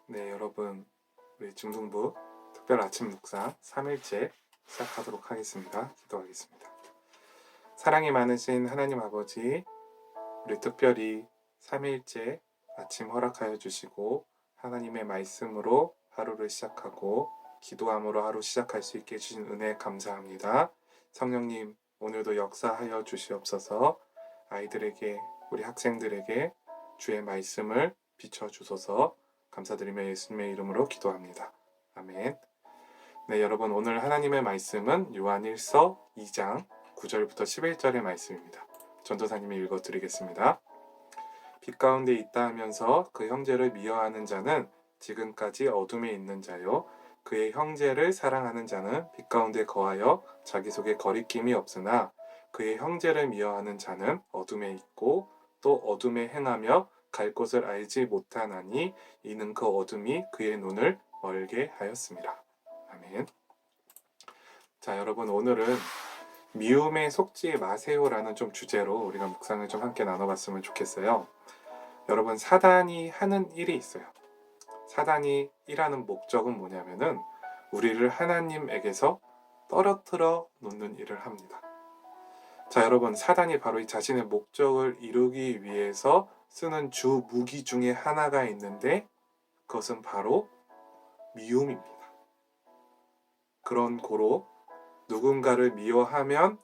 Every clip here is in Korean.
네, 여러분, 우리 중등부 특별 아침 묵상 3일째 시작하도록 하겠습니다. 기도하겠습니다. 사랑이 많으신 하나님 아버지, 우리 특별히 3일째 아침 허락하여 주시고 하나님의 말씀으로 하루를 시작하고 기도함으로 하루 시작할 수 있게 해주신 은혜 감사합니다. 성령님, 오늘도 역사하여 주시옵소서. 아이들에게, 우리 학생들에게 주의 말씀을 비춰주소서. 감사드리며 예수님의 이름으로 기도합니다. 아멘. 네, 여러분, 오늘 하나님의 말씀은 요한일서 2장 9절부터 11절의 말씀입니다. 전도사님이 읽어드리겠습니다. 빛 가운데 있다 하면서 그 형제를 미워하는 자는 지금까지 어둠에 있는 자요, 그의 형제를 사랑하는 자는 빛 가운데 거하여 자기 속에 거리낌이 없으나 그의 형제를 미워하는 자는 어둠에 있고 또 어둠에 행하며 갈 곳을 알지 못하나니 이는 그 어둠이 그의 눈을 멀게 하였습니다. 아멘. 자, 여러분, 오늘은 미움에 속지 마세요라는 좀 주제로 우리가 묵상을 좀 함께 나눠봤으면 좋겠어요. 여러분, 사단이 하는 일이 있어요. 사단이 일하는 목적은 뭐냐면은 우리를 하나님에게서 떨어뜨려 놓는 일을 합니다. 자, 여러분, 사단이 바로 이 자신의 목적을 이루기 위해서 쓰는 주 무기 중에 하나가 있는데 그것은 바로 미움입니다. 그런 고로 누군가를 미워하면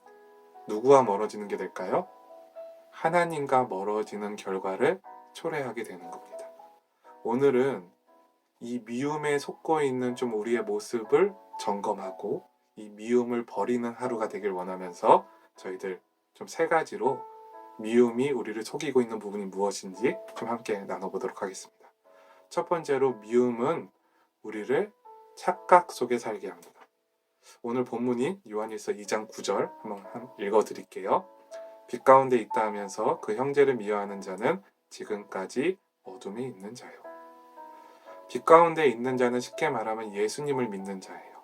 누구와 멀어지는 게 될까요? 하나님과 멀어지는 결과를 초래하게 되는 겁니다. 오늘은 이 미움에 속고 있는 좀 우리의 모습을 점검하고 이 미움을 버리는 하루가 되길 원하면서 저희들 좀 3가지로 미움이 우리를 속이고 있는 부분이 무엇인지 좀 함께 나눠보도록 하겠습니다. 첫 번째로, 미움은 우리를 착각 속에 살게 합니다. 오늘 본문인 요한일서 2장 9절 한번 읽어드릴게요. 빛 가운데 있다 하면서 그 형제를 미워하는 자는 지금까지 어둠에 있는 자요. 빛 가운데 있는 자는 쉽게 말하면 예수님을 믿는 자예요.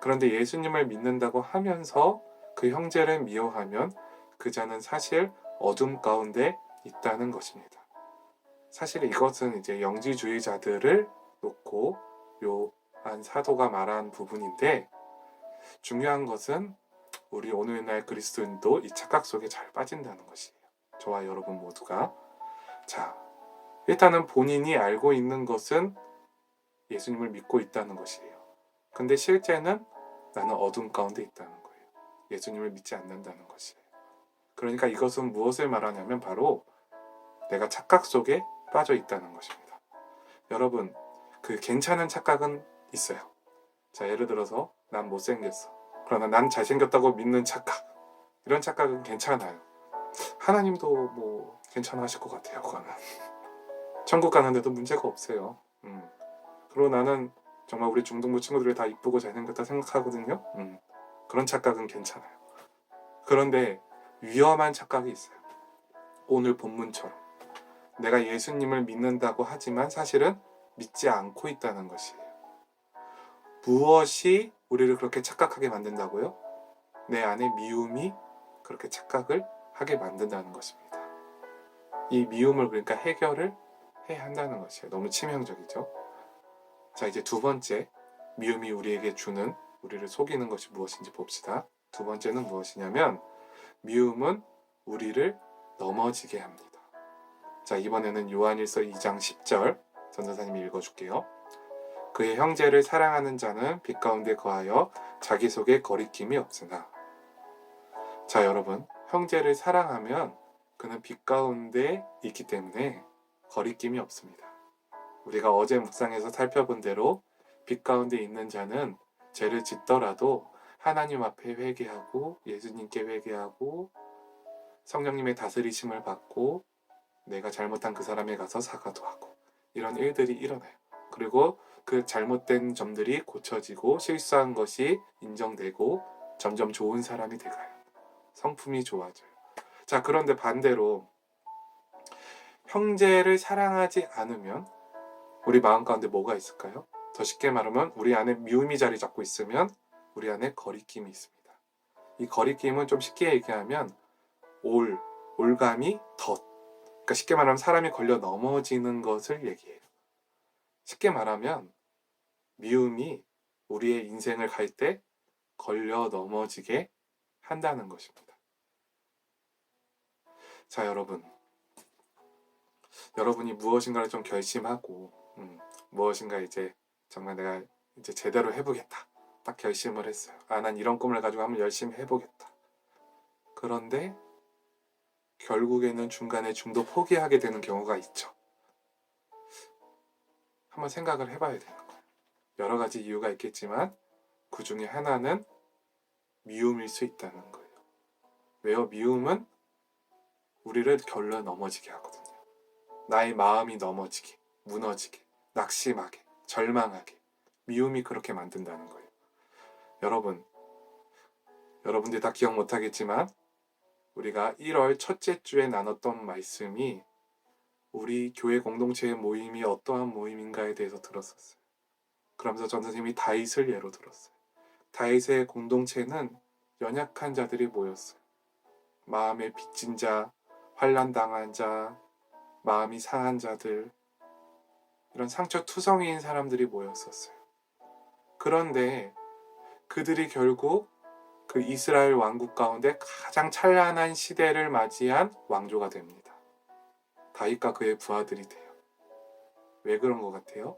그런데 예수님을 믿는다고 하면서 그 형제를 미워하면 그 자는 사실 어둠 가운데 있다는 것입니다. 사실 이것은 이제 영지주의자들을 놓고 요한 사도가 말한 부분인데, 중요한 것은 우리 오늘날 그리스도인도 이 착각 속에 잘 빠진다는 것이에요. 저와 여러분 모두가. 자, 일단은 본인이 알고 있는 것은 예수님을 믿고 있다는 것이에요. 근데 실제는 나는 어둠 가운데 있다는 거예요. 예수님을 믿지 않는다는 것이에요. 그러니까 이것은 무엇을 말하냐면 바로 내가 착각 속에 빠져 있다는 것입니다. 여러분, 그 괜찮은 착각은 있어요. 자, 예를 들어서 난 못생겼어. 그러나 난 잘생겼다고 믿는 착각. 이런 착각은 괜찮아요. 하나님도 뭐 괜찮아 하실 것 같아요. 그거는. 천국 가는데도 문제가 없어요. 그리고 나는 정말 우리 중등부 친구들이 다 이쁘고 잘생겼다 생각하거든요. 그런 착각은 괜찮아요. 그런데 위험한 착각이 있어요. 오늘 본문처럼 내가 예수님을 믿는다고 하지만 사실은 믿지 않고 있다는 것이에요. 무엇이 우리를 그렇게 착각하게 만든다고요? 내 안에 미움이 그렇게 착각을 하게 만든다는 것입니다. 이 미움을 그러니까 해결을 해야 한다는 것이에요. 너무 치명적이죠. 자, 이제 두 번째, 미움이 우리에게 주는, 우리를 속이는 것이 무엇인지 봅시다. 두 번째는 무엇이냐면 미움은 우리를 넘어지게 합니다. 자, 이번에는 요한일서 2장 10절 전도사님이 읽어줄게요. 그의 형제를 사랑하는 자는 빛 가운데 거하여 자기 속에 거리낌이 없으나. 자, 여러분, 형제를 사랑하면 그는 빛 가운데 있기 때문에 거리낌이 없습니다. 우리가 어제 묵상에서 살펴본 대로 빛 가운데 있는 자는 죄를 짓더라도 하나님 앞에 회개하고 예수님께 회개하고 성령님의 다스리심을 받고 내가 잘못한 그 사람에 가서 사과도 하고 이런 일들이 일어나요. 그리고 그 잘못된 점들이 고쳐지고 실수한 것이 인정되고 점점 좋은 사람이 돼가요. 성품이 좋아져요. 자, 그런데 반대로 형제를 사랑하지 않으면 우리 마음 가운데 뭐가 있을까요? 더 쉽게 말하면 우리 안에 미움이 자리 잡고 있으면 우리 안에 거리낌이 있습니다. 이 거리낌은 좀 쉽게 얘기하면 올감이 덫. 그러니까 쉽게 말하면 사람이 걸려 넘어지는 것을 얘기해요. 쉽게 말하면 미움이 우리의 인생을 갈 때 걸려 넘어지게 한다는 것입니다. 자, 여러분이 무엇인가를 좀 결심하고 무엇인가 이제 정말 내가 이제 제대로 해보겠다. 딱 결심을 했어요. 난 이런 꿈을 가지고 한번 열심히 해보겠다. 그런데 결국에는 중간에 중도 포기하게 되는 경우가 있죠. 한번 생각을 해봐야 되는 거예요. 여러 가지 이유가 있겠지만 그 중에 하나는 미움일 수 있다는 거예요. 왜요? 미움은 우리를 결로 넘어지게 하거든요. 나의 마음이 넘어지게, 무너지게, 낙심하게, 절망하게 미움이 그렇게 만든다는 거예요. 여러분들 다 기억 못하겠지만 우리가 1월 첫째 주에 나눴던 말씀이 우리 교회 공동체의 모임이 어떠한 모임인가에 대해서 들었었어요. 그러면서 전 선생님이 다윗을 예로 들었어요. 다윗의 공동체는 연약한 자들이 모였어요. 마음에 빚진 자, 환난당한 자, 마음이 상한 자들, 이런 상처투성이인 사람들이 모였었어요. 그런데 그들이 결국 그 이스라엘 왕국 가운데 가장 찬란한 시대를 맞이한 왕조가 됩니다. 다윗과 그의 부하들이 돼요. 왜 그런 것 같아요?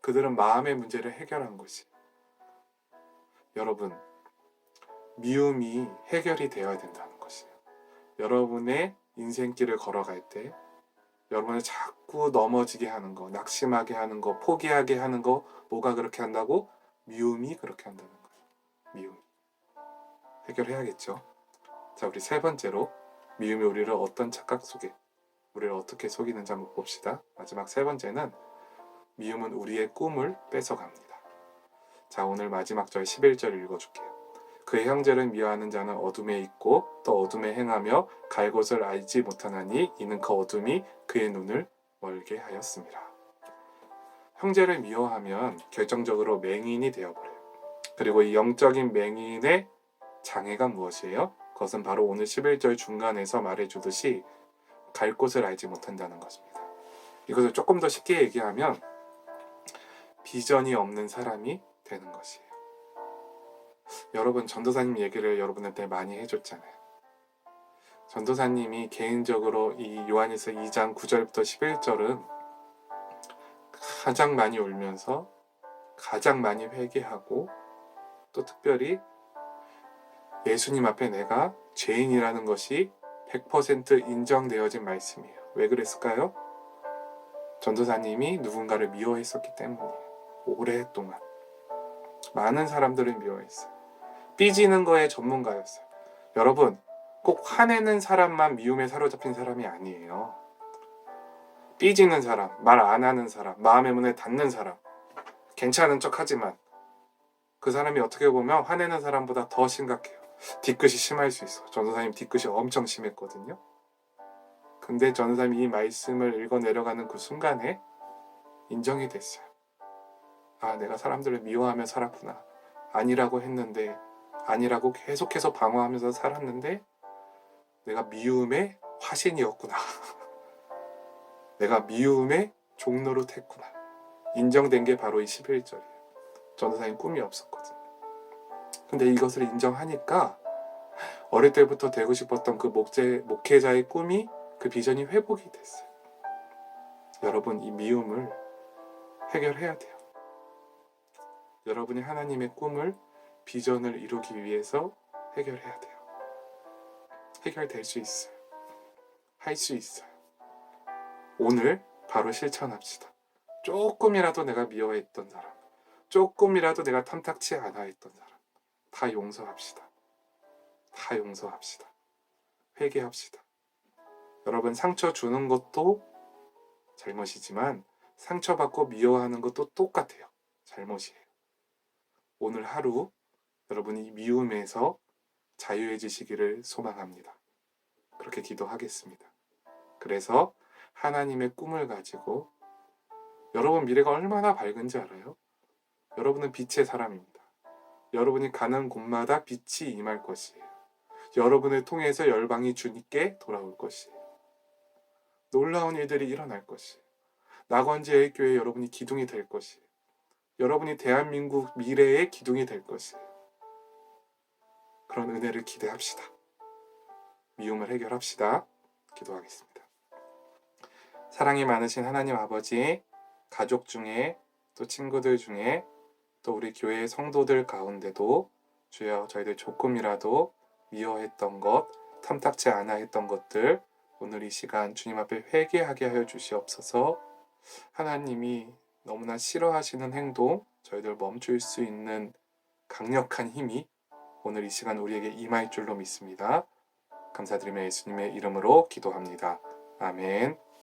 그들은 마음의 문제를 해결한 것이. 여러분, 미움이 해결이 되어야 된다는 것이에요. 여러분의 인생길을 걸어갈 때 여러분을 자꾸 넘어지게 하는 거, 낙심하게 하는 거, 포기하게 하는 거, 뭐가 그렇게 한다고? 미움이 그렇게 한다는 거예요. 미움. 해결해야겠죠. 자, 우리 세 번째로 미움이 우리를 어떤 착각 속에, 우리를 어떻게 속이는지 한번 봅시다. 마지막 세 번째는 미움은 우리의 꿈을 뺏어갑니다. 자, 오늘 마지막 절 11절 읽어줄게요. 그의 형제를 미워하는 자는 어둠에 있고 또 어둠에 행하며 갈 곳을 알지 못하나니 이는 그 어둠이 그의 눈을 멀게 하였습니다. 형제를 미워하면 결정적으로 맹인이 되어버려요. 그리고 이 영적인 맹인의 장애가 무엇이에요? 그것은 바로 오늘 11절 중간에서 말해주듯이 갈 곳을 알지 못한다는 것입니다. 이것을 조금 더 쉽게 얘기하면 비전이 없는 사람이 되는 것이에요. 여러분, 전도사님 얘기를 여러분한테 많이 해줬잖아요. 전도사님이 개인적으로 이 요한일서 2장 9절부터 11절은 가장 많이 울면서 가장 많이 회개하고 또 특별히 예수님 앞에 내가 죄인이라는 것이 100% 인정되어진 말씀이에요. 왜 그랬을까요? 전도사님이 누군가를 미워했었기 때문이에요. 오랫동안 많은 사람들을 미워했어요. 삐지는 거에 전문가였어요. 여러분, 꼭 화내는 사람만 미움에 사로잡힌 사람이 아니에요. 삐지는 사람, 말 안 하는 사람, 마음의 문에 닫는 사람, 괜찮은 척 하지만 그 사람이 어떻게 보면 화내는 사람보다 더 심각해요. 뒤끝이 심할 수 있어. 전도사님 뒤끝이 엄청 심했거든요. 근데 전도사님이 이 말씀을 읽어 내려가는 그 순간에 인정이 됐어요. 내가 사람들을 미워하며 살았구나. 아니라고 했는데, 아니라고 계속해서 방어하면서 살았는데 내가 미움의 화신이었구나. 내가 미움의 종로로 했구나. 인정된 게 바로 이 11절이에요. 전도사님 꿈이 없었거든요. 근데 이것을 인정하니까 어릴 때부터 되고 싶었던 그 목회자의 꿈이, 그 비전이 회복이 됐어요. 여러분, 이 미움을 해결해야 돼요. 여러분이 하나님의 꿈을, 비전을 이루기 위해서 해결해야 돼요. 해결될 수 있어요. 할 수 있어요. 오늘 바로 실천합시다. 조금이라도 내가 미워했던 사람, 조금이라도 내가 탐탁치 않아 했던 사람, 다 용서합시다. 다 용서합시다. 회개합시다. 여러분, 상처 주는 것도 잘못이지만 상처받고 미워하는 것도 똑같아요. 잘못이에요. 오늘 하루 여러분이 미움에서 자유해지시기를 소망합니다. 그렇게 기도하겠습니다. 그래서 하나님의 꿈을 가지고, 여러분 미래가 얼마나 밝은지 알아요? 여러분은 빛의 사람입니다. 여러분이 가는 곳마다 빛이 임할 것이에요. 여러분을 통해서 열방이 주님께 돌아올 것이에요. 놀라운 일들이 일어날 것이에요. 낙원제일교회 여러분이 기둥이 될 것이에요. 여러분이 대한민국 미래의 기둥이 될 것이에요. 그런 은혜를 기대합시다. 미움을 해결합시다. 기도하겠습니다. 사랑이 많으신 하나님 아버지, 가족 중에 또 친구들 중에 또 우리 교회의 성도들 가운데도 주여 저희들 조금이라도 미워했던 것, 탐탁치 않아 했던 것들 오늘 이 시간 주님 앞에 회개하게 하여 주시옵소서. 하나님이 너무나 싫어하시는 행동, 저희들 멈출 수 있는 강력한 힘이 오늘 이 시간 우리에게 임할 줄로 믿습니다. 감사드리며 예수님의 이름으로 기도합니다. 아멘.